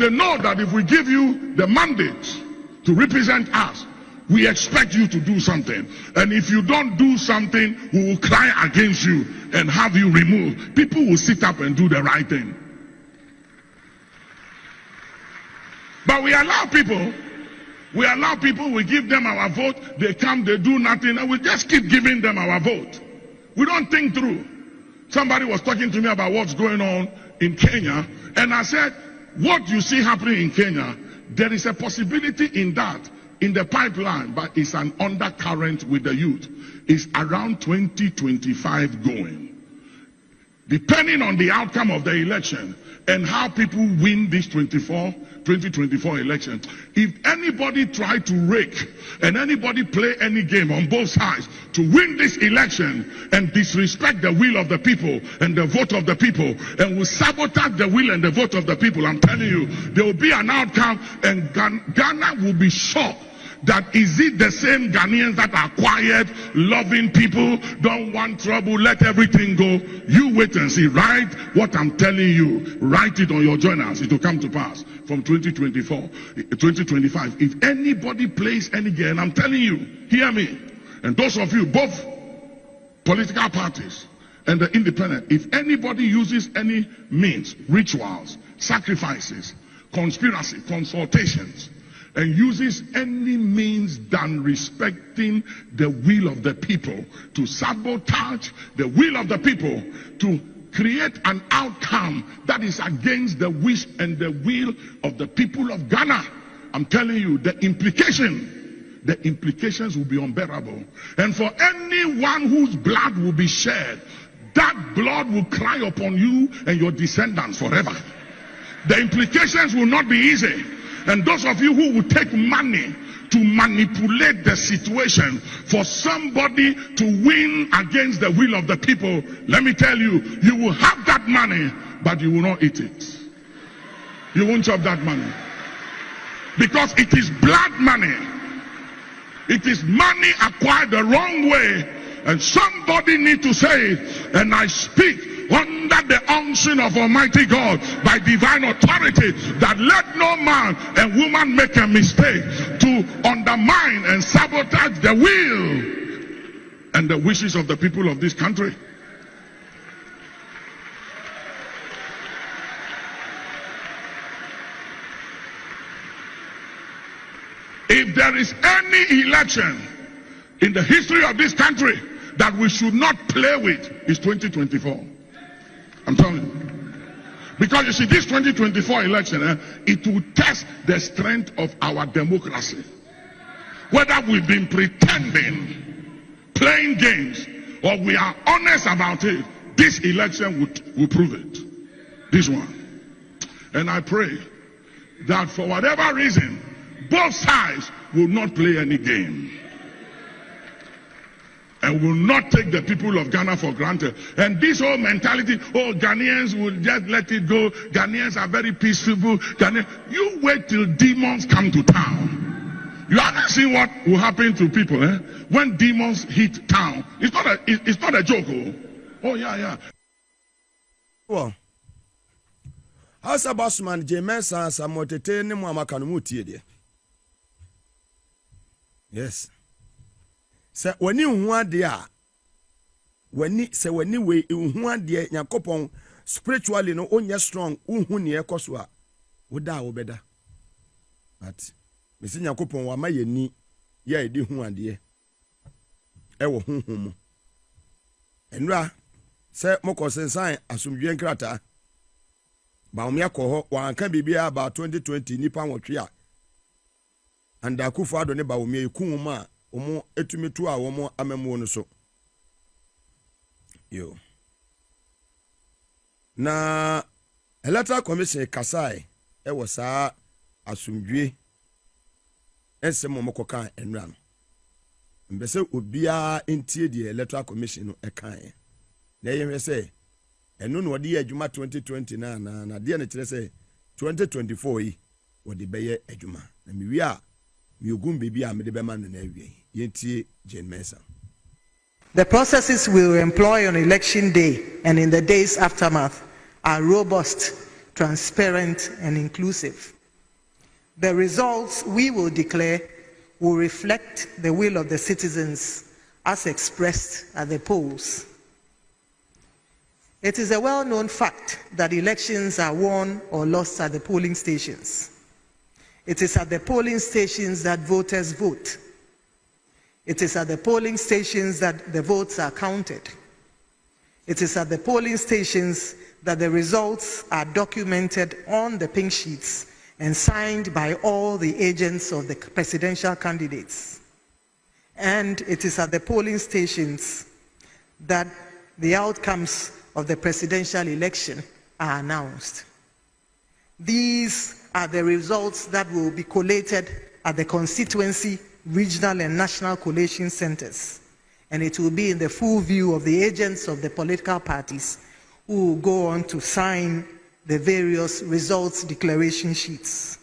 they know that if we give you the mandate to represent us, we expect you to do something. And if you don't do something, we will cry against you and have you removed. People will sit up and do the right thing. But we allow people, we give them our vote, they come, they do nothing, and we just keep giving them our vote. We don't think through. Somebody was talking to me about what's going on in Kenya, and I said, what you see happening in Kenya, there is a possibility in that, in the pipeline, but it's an undercurrent with the youth. It's around 2025 going. Depending on the outcome of the election and how people win this 2024 election, if anybody try to rake and anybody play any game on both sides to win this election and disrespect the will of the people and the vote of the people and will sabotage the will and the vote of the people, I'm telling you, there will be an outcome, and Ghana will be shocked. That is it the same Ghanaians that are quiet, loving people, don't want trouble, let everything go? You wait and see. Write what I'm telling you. Write it on your journals. It will come to pass from 2025. If anybody plays any game, I'm telling you, hear me. And those of you, both political parties and the independent, if anybody uses any means, rituals, sacrifices, conspiracy, consultations, and uses any means than respecting the will of the people to sabotage the will of the people, to create an outcome that is against the wish and the will of the people of Ghana, I'm telling you, the implications will be unbearable. And for anyone whose blood will be shed, that blood will cry upon you and your descendants forever. The implications will not be easy. And those of you who will take money to manipulate the situation for somebody to win against the will of the people, let me tell you, you will have that money, but you will not eat it. You won't have that money. Because it is blood money. It is money acquired the wrong way. And somebody need to say it. And I speak under the unction of Almighty God by divine authority, that let no man and woman make a mistake to undermine and sabotage the will and the wishes of the people of this country. If there is any election in the history of this country that we should not play with, it's 2024. I'm telling you. Because you see, this 2024 election, it will test the strength of our democracy. Whether we've been pretending, playing games, or we are honest about it, this election will prove it. This one. And I pray that for whatever reason, both sides will not play any game. And will not take the people of Ghana for granted. And this whole mentality, oh, Ghanaians will just let it go. Ghanaians are very peaceful. You wait till demons come to town. You haven't seen what will happen to people when demons hit town. It's not a joke. Oh yeah. Well, how's a bossman James and Samotete Nemuamakanamuti? Yes. Say when you want there, when way you want there, Yakopon spiritually no only strong, near Koswa, would die better. But Miss Yakopon wa my ni, ye di one dear. Ewo hum. And ra say Moko sign assume you crata. Baumia coho, one can be about 2020 Nipan Watria. And Akufa don't about me, Kuma. Omo etumitu a omo amemo no so yo na Electoral Commission kasai e wo saa asumdwe ensem omokokan enra no mbese obia entie die Electoral Commission no ekan na yehwe se eno no odi adwuma 2020 na de na kire se 2024 yi wodi beye adwuma na miwi a miogum bebi a mede bema na awie. The processes we will employ on election day and in the days aftermath are robust, transparent, and inclusive. The results we will declare will reflect the will of the citizens as expressed at the polls. It is a well-known fact that elections are won or lost at the polling stations. It is at the polling stations that voters vote. It is at the polling stations that the votes are counted. It is at the polling stations that the results are documented on the pink sheets and signed by all the agents of the presidential candidates. And it is at the polling stations that the outcomes of the presidential election are announced. These are the results that will be collated at the constituency, regional and national collation centers, and it will be in the full view of the agents of the political parties who will go on to sign the various results declaration sheets.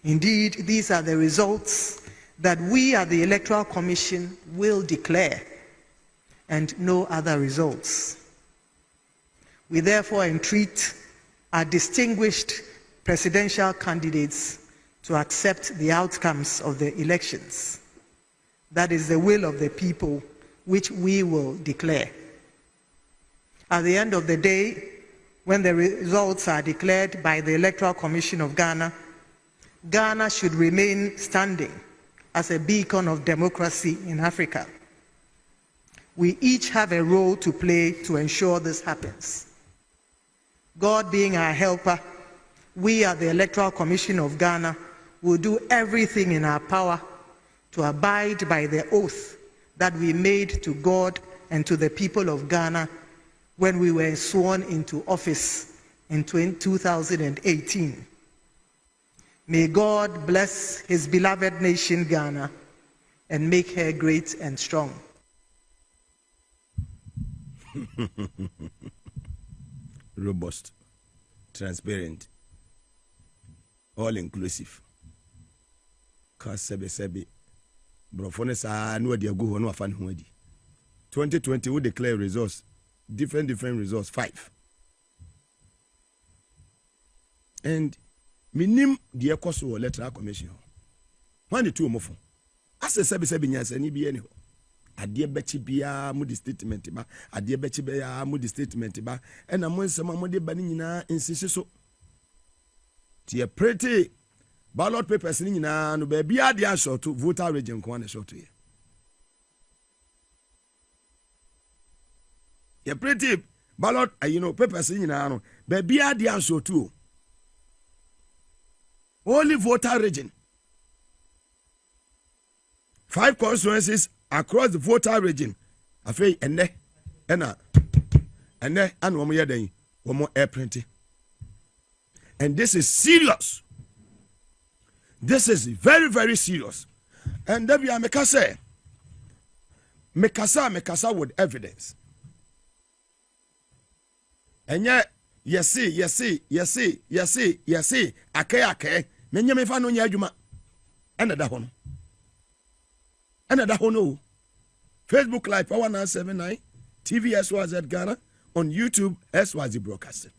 Indeed, these are the results that we at the Electoral Commission will declare, and no other results. We therefore entreat our distinguished presidential candidates to accept the outcomes of the elections. That is the will of the people, which we will declare. At the end of the day, when the results are declared by the Electoral Commission of Ghana, Ghana should remain standing as a beacon of democracy in Africa. We each have a role to play to ensure this happens. God being our helper, we at the Electoral Commission of Ghana will do everything in our power to abide by the oath that we made to God and to the people of Ghana when we were sworn into office in 2018. May God bless his beloved nation, Ghana, and make her great and strong. Robust, transparent, all-inclusive. Kasebe brofone sa no de agu ho no afa ne ho adi. 2020 we declare results, different results, 5. And minim the ekoso electoral commission. When the two mofo. Ase sebe nyansa ni bi ani ho. Ade bechi bia mu di statement ba, ade bechi bia mu di statement ba, ena mo nsema mo de ba ni nyina nsisi so. Tie pretty ballot papers ni nyina no ba bia de ashort voter region ko na short ye. Ye pretty ballot papers ni nyina no ba bia de ashort o. Only voter region. 5 constituencies across the voter region. Afei ene ana wo mo yeden wo mo air printing. And this is serious. This is very, very serious. And then we are mekasa with evidence. And yet, yes, ake. Menye me fa no nya adwuma. Another one. Facebook Live Power 979, TV SYZ Ghana, on YouTube SYZ Broadcasting.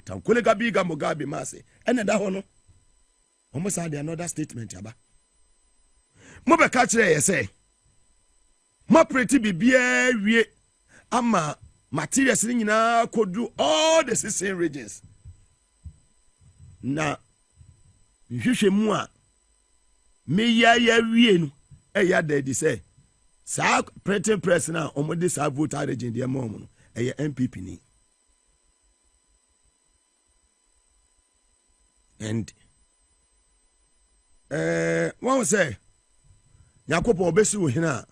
Tankule gabi gamogabi mase. Another one. Almost had another statement yaba. Mo be ka kire ye say. Mo pretty bibia wie ama materials ni nyina kodu all the 16 regions. Na nhwehwe mu a me ya wie no e ya daddy say sa printing press na omode sa voter region de mo no e MPP ni. And one say Yakopo obesi wo hina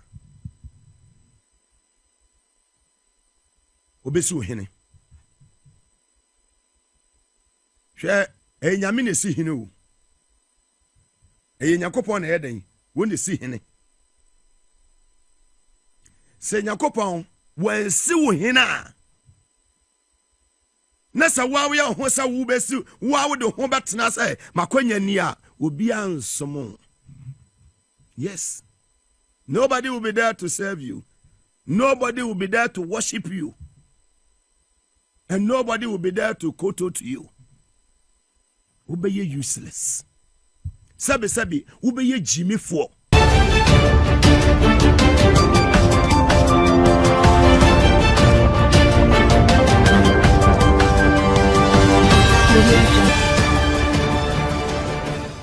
hwe nyame ne si hine o Yakopo na eden wo ne si hine se Yakopo wan si wo hina na sa wawo ya ho sa wo besi wawo de ho betena say makwanya ni a obi ansomo. Yes, nobody will be there to serve you, nobody will be there to worship you, and nobody will be there to kowtow to you. Obey useless. sabi ube ye jimi fo